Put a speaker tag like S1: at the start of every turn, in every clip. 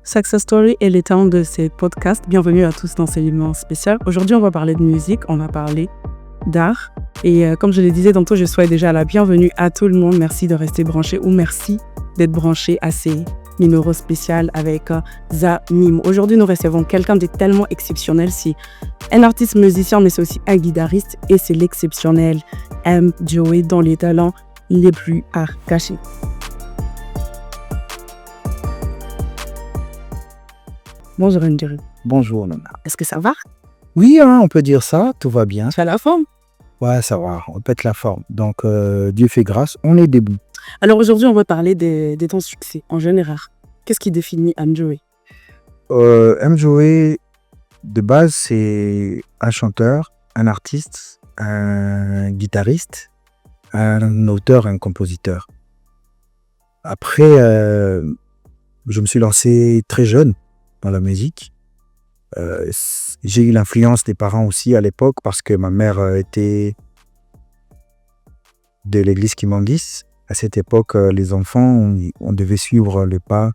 S1: Success Story est le temps de ces podcasts. Bienvenue à tous dans ce événement spécial. Aujourd'hui, on va parler de musique, on va parler d'art. Et comme je le disais tantôt, je souhaite déjà la bienvenue à tout le monde. Merci de rester branché ou merci d'être branché à ces numéros spéciaux avec Zamim. Aujourd'hui, nous recevons quelqu'un de tellement exceptionnel. C'est un artiste musicien, mais c'est aussi un guitariste. Et c'est l'exceptionnel M. Joey, dont les talents les plus à cacher. Bonjour Ndjeri.
S2: Bonjour Nana.
S1: Est-ce que ça va?
S2: Oui, on peut dire ça, tout va bien.
S1: Tu as la forme?
S2: Ouais, ça va, on pète la forme. Donc, Dieu fait grâce, on est debout.
S1: Alors aujourd'hui, on va parler de ton succès en général. Qu'est-ce qui définit M. Joey?
S2: M. Joey, de base, c'est un chanteur, un artiste, un guitariste, un auteur, un compositeur. Après, je me suis lancé très jeune dans la musique. J'ai eu l'influence des parents aussi à l'époque parce que ma mère était de l'église Kimangis. À cette époque, les enfants, on devait suivre le pas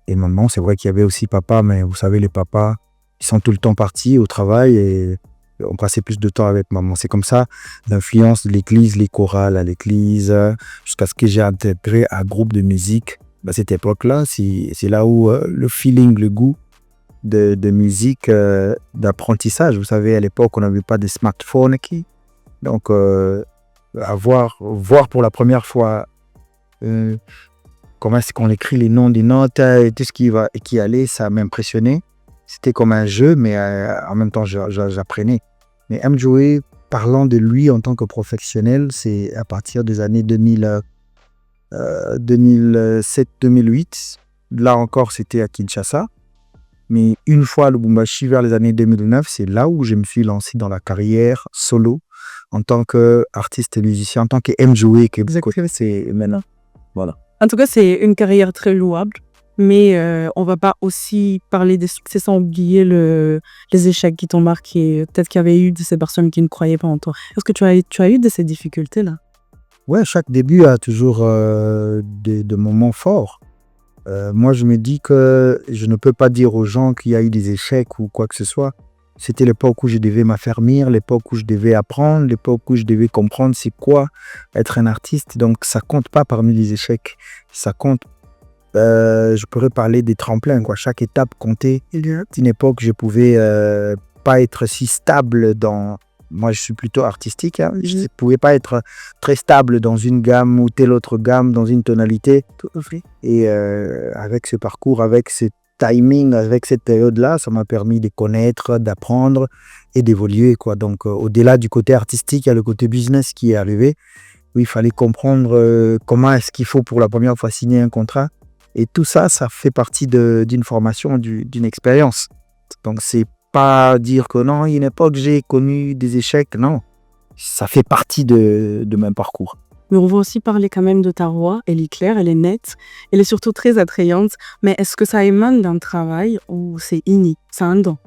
S2: et maman. C'est vrai qu'il y avait aussi papa, mais vous savez, les papas, ils sont tout le temps partis au travail et on passait plus de temps avec maman. C'est comme ça l'influence de l'église, les chorales à l'église, jusqu'à ce que j'ai intégré un groupe de musique. À cette époque-là, c'est là où le feeling, le goût de musique, d'apprentissage. Vous savez, à l'époque, on n'avait pas de smartphone. Donc, voir pour la première fois comment est-ce qu'on écrit les noms des notes et tout ce qui allait, ça m'impressionnait. C'était comme un jeu, mais en même temps, j'apprenais. Mais M. Joey, parlant de lui en tant que professionnel, c'est à partir des années 2007-2008. Là encore, c'était à Kinshasa. Mais une fois à Lubumbashi, vers les années 2009, c'est là où je me suis lancé dans la carrière solo en tant qu'artiste et musicien, en tant que M. Joey, que c'est maintenant. Voilà.
S1: En tout cas, c'est une carrière très louable, mais on ne va pas aussi parler des succès sans oublier les échecs qui t'ont marqué. Peut-être qu'il y avait eu de ces personnes qui ne croyaient pas en toi. Est-ce que tu as eu de ces difficultés-là?
S2: Ouais, chaque début a toujours de moments forts. Moi, je me dis que je ne peux pas dire aux gens qu'il y a eu des échecs ou quoi que ce soit. C'était l'époque où je devais m'affermir, l'époque où je devais apprendre, l'époque où je devais comprendre c'est quoi être un artiste. Donc, ça compte pas parmi les échecs. Ça compte, je pourrais parler des tremplins, quoi. Chaque étape comptait. À une époque, je pouvais pas être si stable dans... Moi, je suis plutôt artistique. Je ne pouvais pas être très stable dans une gamme ou telle autre gamme, dans une tonalité. Et avec ce parcours, avec ce timing, avec cette période-là, ça m'a permis de connaître, d'apprendre et d'évoluer, quoi. Donc, au-delà du côté artistique, il y a le côté business qui est arrivé, où il fallait comprendre comment est-ce qu'il faut pour la première fois signer un contrat. Et tout ça, ça fait partie d'une formation, d'une expérience. Donc, c'est pas dire que non, une époque j'ai connu des échecs, non. Ça fait partie de mon parcours.
S1: Mais on va aussi parler quand même de ta voix. Elle est claire, elle est nette, elle est surtout très attrayante. Mais est-ce que ça émane d'un travail ou c'est inné? C'est un don?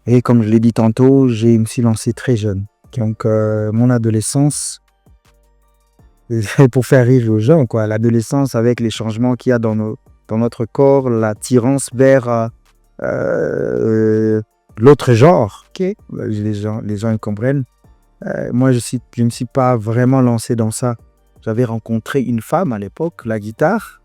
S2: Et comme je l'ai dit tantôt, je me suis lancé très jeune. Donc mon adolescence, pour faire rire aux gens, quoi, l'adolescence avec les changements qu'il y a dans notre corps, l'attirance vers l'autre genre, okay. Les gens ils comprennent. Moi, je ne me suis pas vraiment lancé dans ça. J'avais rencontré une femme à l'époque, la guitare.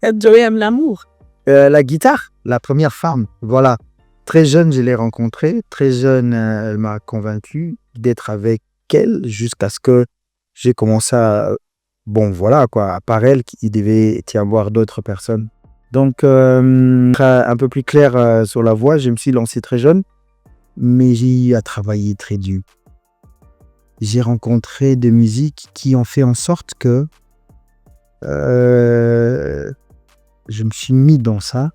S1: Joey aime l'amour.
S2: La guitare, la première femme, voilà. Très jeune, je l'ai rencontrée. Très jeune, elle m'a convaincu d'être avec elle jusqu'à ce que j'ai commencé à... Bon, voilà, quoi. À part elle, il devait y avoir d'autres personnes. Donc, un peu plus clair sur la voix, je me suis lancé très jeune, mais j'ai eu à travailler très dur. J'ai rencontré des musiques qui ont fait en sorte que je me suis mis dans ça.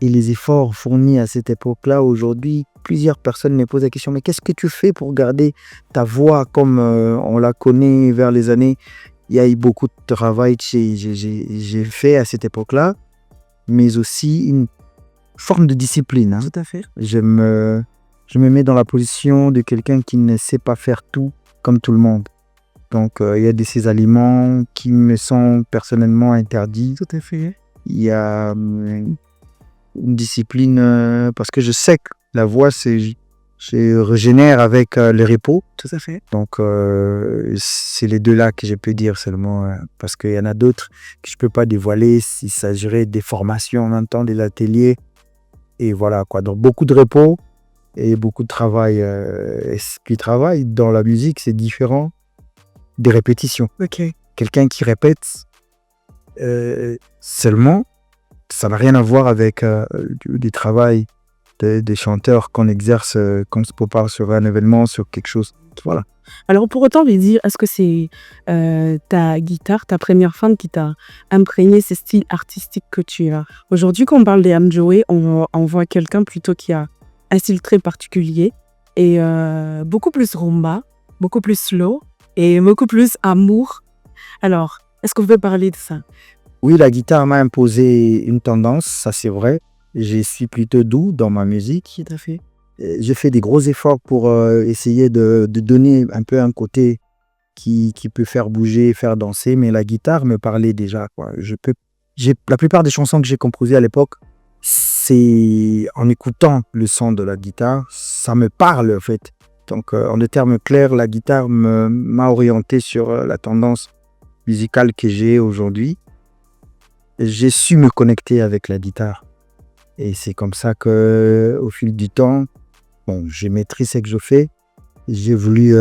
S2: Et les efforts fournis à cette époque-là, aujourd'hui, plusieurs personnes me posent la question, mais qu'est-ce que tu fais pour garder ta voix comme on la connaît vers les années? Il y a eu beaucoup de travail que j'ai fait à cette époque-là, mais aussi une forme de discipline.
S1: Tout à fait.
S2: Je me mets dans la position de quelqu'un qui ne sait pas faire tout comme tout le monde. Donc, il y a de ces aliments qui me sont personnellement interdits.
S1: Tout à fait.
S2: Il y a une discipline parce que je sais que la voix, je régénère avec le repos.
S1: Tout à fait.
S2: Donc, c'est les deux là que je peux dire seulement parce qu'il y en a d'autres que je peux pas dévoiler s'il s'agirait des formations en même temps, des ateliers. Et voilà quoi. Donc, beaucoup de repos et beaucoup de travail. Et ce qui travaille dans la musique, c'est différent des répétitions.
S1: Ok.
S2: Quelqu'un qui répète seulement, ça n'a rien à voir avec du travail des chanteurs qu'on exerce, qu'on se prépare sur un événement, sur quelque chose. Voilà.
S1: Alors pour autant, je vais dire, est-ce que c'est ta guitare, ta première femme qui t'a imprégné ces styles artistiques que tu as? Aujourd'hui, quand on parle des Amjoé, on voit quelqu'un plutôt qui a un style très particulier et beaucoup plus rumba, beaucoup plus slow et beaucoup plus amour. Alors, est-ce que vous pouvez parler de ça?
S2: Oui, la guitare m'a imposé une tendance, ça c'est vrai. Je suis plutôt doux dans ma musique.
S1: Tout à fait.
S2: Je fais des gros efforts pour essayer de donner un peu un côté qui peut faire bouger, faire danser, mais la guitare me parlait déjà, quoi. La plupart des chansons que j'ai composées à l'époque, c'est en écoutant le son de la guitare, ça me parle en fait. Donc en des termes clairs, la guitare m'a orienté sur la tendance musicale que j'ai aujourd'hui. J'ai su me connecter avec la guitare. Et c'est comme ça que, au fil du temps, bon, je maîtrise ce que je fais. J'ai voulu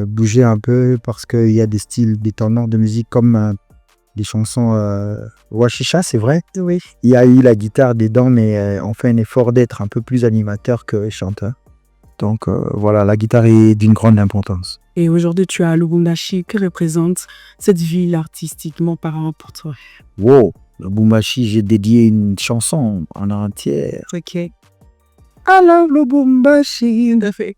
S2: bouger un peu parce qu'il y a des styles, des tendances de musique comme des chansons Washisha, c'est vrai.
S1: Oui.
S2: Il y a eu la guitare dedans, mais on fait un effort d'être un peu plus animateur que chanteur. Donc voilà, la guitare est d'une grande importance.
S1: Et aujourd'hui, tu as Lubumbashi. Que représente cette ville artistiquement parlant pour toi?
S2: Wow, Lubumbashi, j'ai dédié une chanson en entière.
S1: Ok.
S2: Alors Lubumbashi.
S1: Tout à fait.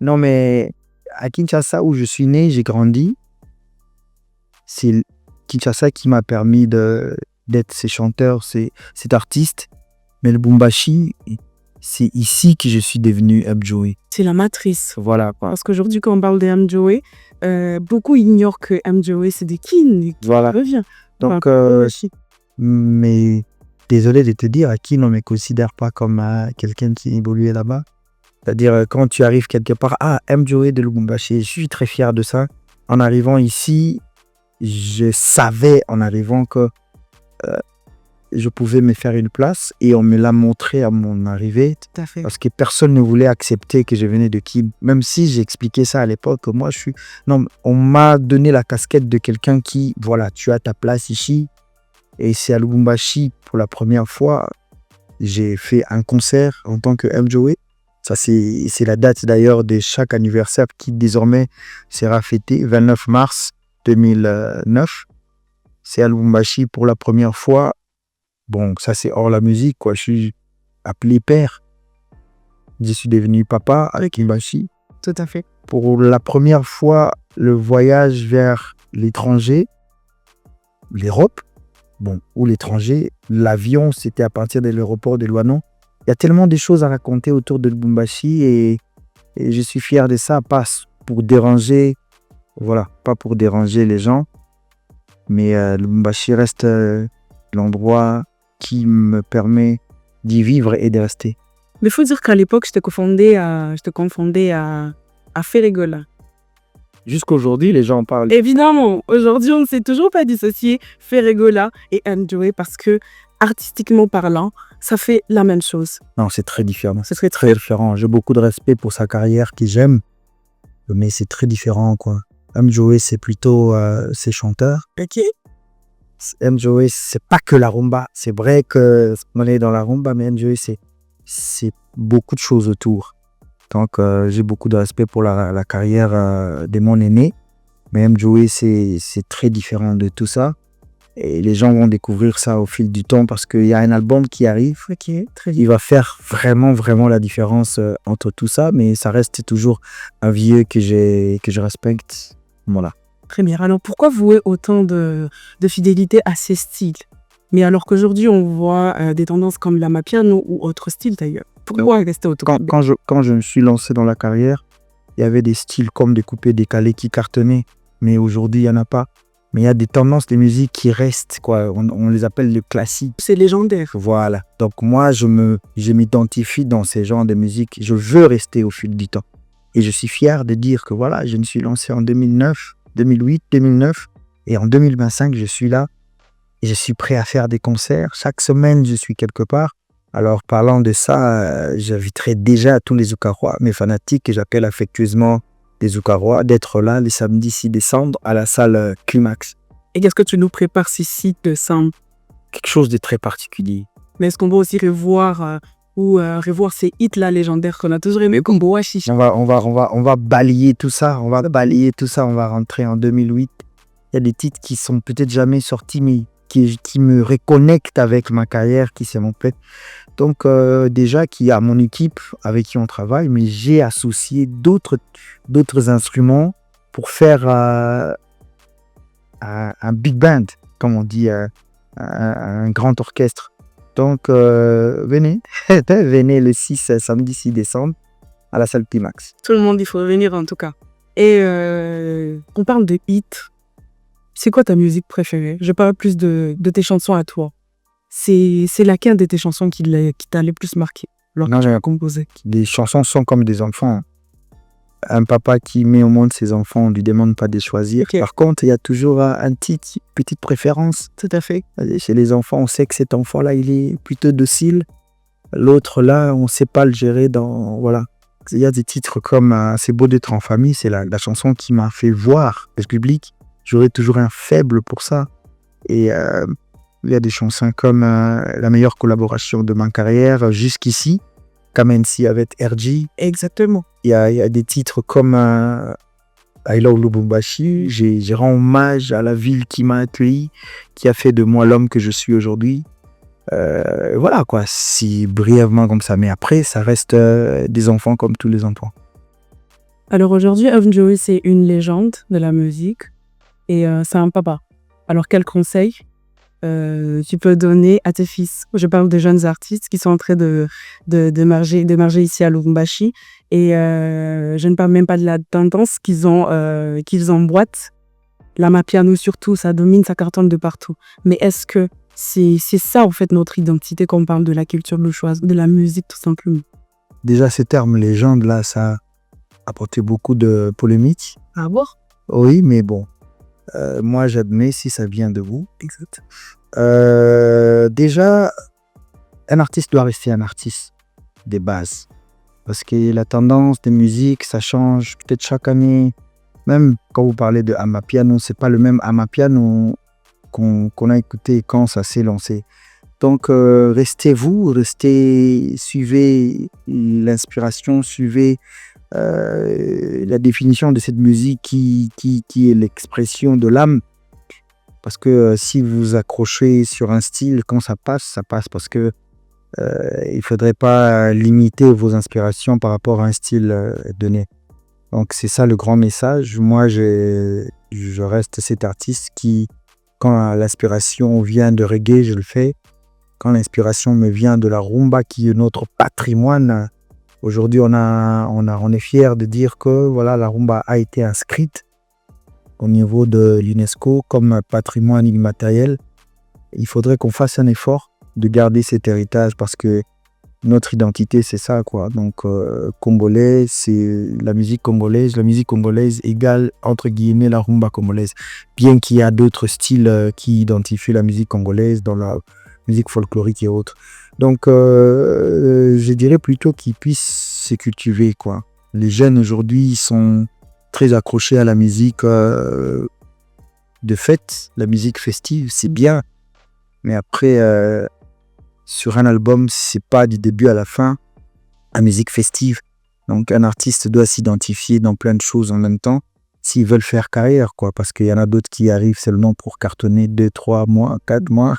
S2: Non, mais à Kinshasa, où je suis né, j'ai grandi. C'est Kinshasa qui m'a permis d'être ce chanteur, cet artiste. Mais le Lubumbashi, c'est ici que je suis devenu Amjoé.
S1: C'est la matrice.
S2: Voilà quoi.
S1: Parce qu'aujourd'hui, quand on parle des Amjoé, beaucoup ignorent que Amjoé, c'est des kin qui
S2: Voilà.
S1: revient.
S2: Donc,
S1: Lubumbashi.
S2: mais désolé de te dire, Akin, on ne me considère pas comme quelqu'un qui évoluait là-bas. C'est-à-dire, quand tu arrives quelque part, Amjoé de Lubumbashi, je suis très fier de ça. En arrivant ici, je savais en arrivant que je pouvais me faire une place et on me l'a montré à mon arrivée.
S1: Tout à fait.
S2: Parce que personne ne voulait accepter que je venais de Kim. Même si j'ai expliqué ça à l'époque, moi je suis... Non, on m'a donné la casquette de quelqu'un qui, voilà, tu as ta place ici. Et c'est à Lubumbashi, pour la première fois, j'ai fait un concert en tant que Amjoé. Ça, c'est la date d'ailleurs de chaque anniversaire qui désormais sera fêté, 29 mars 2009. C'est à Lubumbashi pour la première fois. Bon, ça c'est hors la musique, quoi. Je suis appelé père. Je suis devenu papa à Lubumbashi.
S1: Tout à fait.
S2: Pour la première fois, le voyage vers l'étranger, l'Europe, bon, ou l'étranger, l'avion, c'était à partir de l'aéroport de Louanon. Il y a tellement de choses à raconter autour de Lubumbashi et je suis fier de ça, pas pour déranger, voilà, pas pour déranger les gens, mais Lubumbashi reste l'endroit qui me permet d'y vivre et de rester.
S1: Mais il faut dire qu'à l'époque, je te confondais à Ferregola.
S2: Jusqu'aujourd'hui, les gens en parlent.
S1: Évidemment, aujourd'hui, on ne sait toujours pas dissocier Ferregola et Amjoé parce que, artistiquement parlant, ça fait la même chose.
S2: Non, c'est très différent.
S1: C'est très,
S2: Très différent. J'ai beaucoup de respect pour sa carrière que j'aime, mais c'est très différent, quoi. Amjoé, c'est plutôt ses chanteurs.
S1: Ok.
S2: Amjoé, c'est pas que la rumba. C'est vrai qu'on est dans la rumba, mais Amjoé, c'est beaucoup de choses autour. Donc, j'ai beaucoup de respect pour la carrière de mon aîné. Mais Amjoé, c'est très différent de tout ça. Et les gens vont découvrir ça au fil du temps parce qu'il y a un album qui arrive.
S1: Ok, très
S2: Il va faire vraiment, vraiment la différence entre tout ça. Mais ça reste toujours un vieux que je respecte. Voilà.
S1: Très bien. Alors, pourquoi vouer autant de fidélité à ces styles? Mais alors qu'aujourd'hui, on voit des tendances comme l'amapiano ou autres styles d'ailleurs. Pourquoi rester autant?
S2: Quand je me suis lancé dans la carrière, il y avait des styles comme des coupés décalés qui cartonnaient. Mais aujourd'hui, il n'y en a pas. Mais il y a des tendances de musique qui restent, quoi. On les appelle les classiques.
S1: C'est légendaire.
S2: Voilà. Donc moi, je m'identifie dans ces genres de musique. Je veux rester au fil du temps. Et je suis fier de dire que voilà, je me suis lancé en 2009, 2008, 2009. Et en 2025, je suis là. Et je suis prêt à faire des concerts. Chaque semaine, je suis quelque part. Alors, parlant de ça, j'inviterai déjà tous les Oukarois, mes fanatiques, que j'appelle affectueusement des Oukarois, d'être là le samedi 6 décembre à la salle Climax.
S1: Et qu'est-ce que tu nous prépares ces 6 décembre?
S2: Quelque chose de très particulier.
S1: Mais est-ce qu'on va aussi revoir ces hits-là légendaires qu'on a toujours aimés, comme Boachi?
S2: On va balayer tout ça. On va rentrer en 2008. Il y a des titres qui sont peut-être jamais sortis, mais qui me reconnectent avec ma carrière, qui s'est mon plaît. Donc, déjà, qu'il y a mon équipe avec qui on travaille, mais j'ai associé d'autres instruments pour faire un big band, comme on dit, un grand orchestre. Donc, venez le samedi 6 décembre à la salle Climax.
S1: Tout le monde, il faut venir en tout cas. Et on parle de hits. C'est quoi ta musique préférée? Je parle plus de tes chansons à toi. C'est laquelle de tes chansons qui t'a le plus marqué
S2: Non, j'ai composé. Les chansons sont comme des enfants. Un papa qui met au monde ses enfants, on ne lui demande pas de choisir. Okay. Par contre, il y a toujours un titre, petite préférence.
S1: Tout à fait.
S2: Chez les enfants, on sait que cet enfant-là, il est plutôt docile. L'autre, là, on ne sait pas le gérer voilà. Il y a des titres comme C'est beau d'être en famille. C'est la chanson qui m'a fait voir le public. J'aurai toujours un faible pour ça. Et il y a des chansons comme la meilleure collaboration de ma carrière jusqu'ici, Kamensi avec RG.
S1: Exactement.
S2: Il y a des titres comme I Love Lubumbashi. J'ai rends hommage à la ville qui m'a accueilli, qui a fait de moi l'homme que je suis aujourd'hui. Voilà quoi, si brièvement comme ça. Mais après, ça reste des enfants comme tous les enfants.
S1: Alors aujourd'hui, Ovnjoey, c'est une légende de la musique. Et c'est un papa. Alors, quel conseil tu peux donner à tes fils? Je parle de jeunes artistes qui sont en train d'émerger ici à Lubumbashi. Et je ne parle même pas de la tendance qu'ils emboîtent. La Mapiano surtout, ça domine, ça cartonne de partout. Mais est-ce que c'est ça, en fait, notre identité quand on parle de la culture louchoise, de la musique, tout simplement?
S2: Déjà, ces termes légende, là, ça a apporté beaucoup de polémiques.
S1: Ah bon?
S2: Oui, mais bon. Moi, j'admets si ça vient de vous.
S1: Exact.
S2: Déjà, un artiste doit rester un artiste des bases. Parce que la tendance des musiques, ça change peut-être chaque année. Même quand vous parlez de Amapiano, c'est pas le même Amapiano qu'on a écouté quand ça s'est lancé. Donc, suivez l'inspiration, suivez la définition de cette musique qui est l'expression de l'âme. Parce que si vous accrochez sur un style, quand ça passe parce que il ne faudrait pas limiter vos inspirations par rapport à un style donné. Donc c'est ça le grand message. Moi, je reste cet artiste qui, quand l'inspiration vient de reggae, je le fais. Quand l'inspiration me vient de la rumba, qui est notre patrimoine, aujourd'hui, on est fiers de dire que voilà, la rumba a été inscrite au niveau de l'UNESCO comme patrimoine immatériel. Il faudrait qu'on fasse un effort de garder cet héritage parce que notre identité, c'est ça, quoi. Donc, congolais, c'est la musique congolaise. La musique congolaise égale, entre guillemets, la rumba congolaise. Bien qu'il y a d'autres styles qui identifient la musique congolaise dans la musique folklorique et autres. Donc, je dirais plutôt qu'ils puissent se cultiver, quoi. Les jeunes aujourd'hui sont très accrochés à la musique de fête, la musique festive, c'est bien. Mais après, sur un album, c'est pas du début à la fin, la musique festive. Donc, un artiste doit s'identifier dans plein de choses en même temps s'ils veulent faire carrière, quoi. Parce qu'il y en a d'autres qui arrivent seulement pour cartonner 2, 3 mois, 4 mois.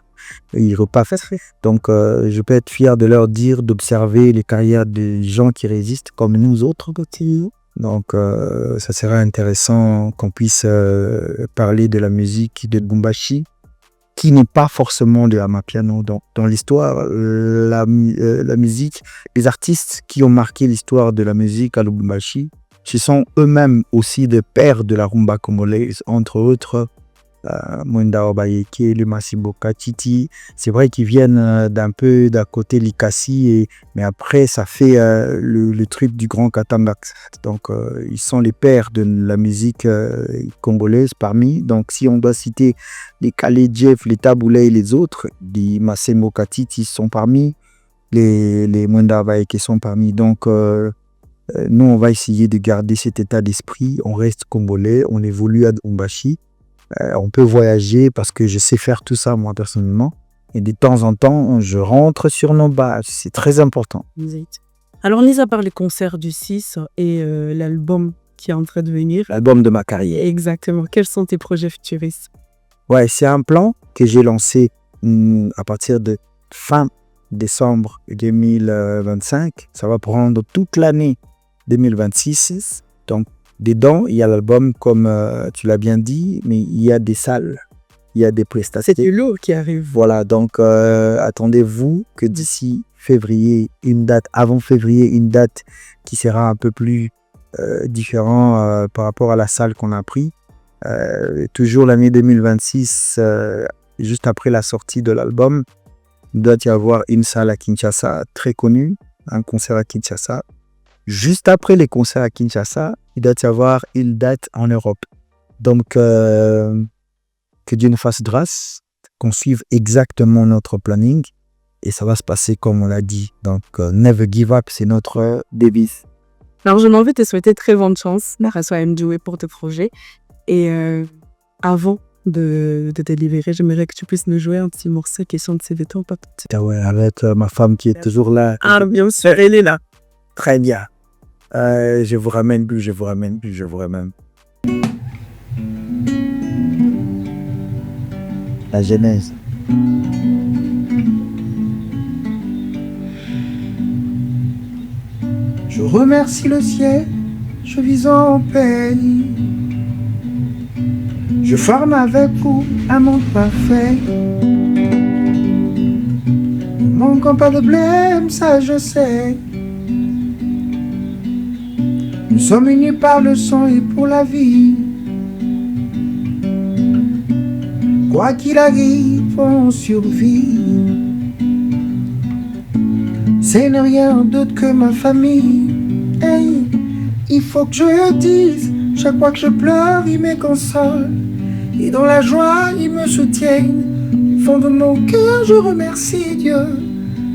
S2: Et ils repartent. Donc, je peux être fier de leur dire d'observer les carrières des gens qui résistent comme nous autres. Donc, ça serait intéressant qu'on puisse parler de la musique de Lubumbashi, qui n'est pas forcément de Amapiano. Dans l'histoire, la musique, les artistes qui ont marqué l'histoire de la musique à Lubumbashi, ce sont eux-mêmes aussi des pères de la rumba congolaise, entre autres Mwenda Obayeke, le Masiboka, Titi. C'est vrai qu'ils viennent d'un peu d'à côté Likasi, mais après, ça fait le truc du Grand Katanga. Donc, ils sont les pères de la musique congolaise parmi. Donc, si on doit citer les Kale Jeff, les Taboulé et les autres, les Masemboka, Titi sont parmi, les Mwenda Obayeke sont parmi. Donc, nous, on va essayer de garder cet état d'esprit. On reste congolais, on évolue à Lubumbashi. On peut voyager parce que je sais faire tout ça, moi, personnellement. Et de temps en temps, je rentre sur nos bases. C'est très important.
S1: Alors, mis à part les concerts du 6 et l'album qui est en train de venir.
S2: L'album de ma carrière.
S1: Exactement. Quels sont tes projets futuristes?
S2: Ouais, c'est un plan que j'ai lancé à partir de fin décembre 2025. Ça va prendre toute l'année 2026. Donc, dedans, il y a l'album, comme tu l'as bien dit, mais il y a des salles, il y a des prestations.
S1: C'est du lourd qui arrive.
S2: Voilà, donc attendez-vous que d'ici février, avant février, une date qui sera un peu plus différente par rapport à la salle qu'on a pris. Toujours l'année 2026, juste après la sortie de l'album, il doit y avoir une salle à Kinshasa très connue, un concert à Kinshasa. Juste après les concerts à Kinshasa, il doit y avoir une date en Europe. Donc, que Dieu nous fasse grâce, qu'on suive exactement notre planning et ça va se passer comme on l'a dit. Donc, never give up, c'est notre devise.
S1: Alors, je m'en vais te souhaiter très bonne chance, François Mdjoué, pour tes projets. Et avant de te libérer, j'aimerais que tu puisses nous jouer un petit morceau qui chante ces vêtements.
S2: Ouais, avec ma femme qui est toujours là.
S1: Ah, bien sûr, elle est là.
S2: Très bien. Je vous ramène. La Genèse. Je remercie le ciel, je vis en paix. Je forme avec vous un monde parfait. Ne manquons pas de blême, ça je sais. Nous sommes unis par le sang et pour la vie. Quoi qu'il arrive, on survit. C'est ne rien d'autre que ma famille. Hey, il faut que je le dise. Chaque fois que je pleure, ils me consolent. Et dans la joie, ils me soutiennent. Au fond de mon cœur, je remercie Dieu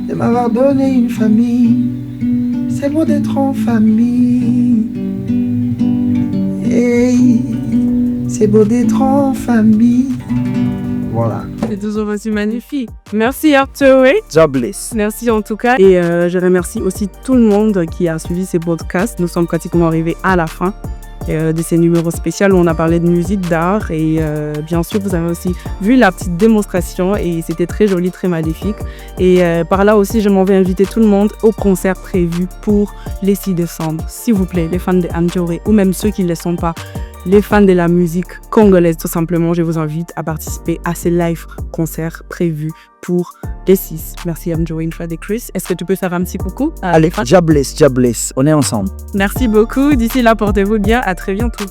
S2: de m'avoir donné une famille. C'est beau d'être en famille. Hey, c'est beau d'être en famille. Voilà.
S1: C'est toujours aussi magnifique. Merci Arthur.
S2: Jobless.
S1: Merci en tout cas. Et je remercie aussi tout le monde qui a suivi ces podcasts. Nous sommes pratiquement arrivés à la fin de ces numéros spéciaux où on a parlé de musique, d'art. Et bien sûr, vous avez aussi vu la petite démonstration et c'était très joli, très magnifique. Et par là aussi, je m'en vais inviter tout le monde au concert prévu pour les 6 décembre. S'il vous plaît, les fans de Mdjoué ou même ceux qui ne le sont pas, les fans de la musique congolaise, tout simplement, je vous invite à participer à ces live concerts prévus pour les 6. Merci Mdjoué une fois de Chris. Est-ce que tu peux faire un petit coucou?
S2: Allez, Jobless, on est ensemble.
S1: Merci beaucoup. D'ici là, portez-vous bien. À très bientôt.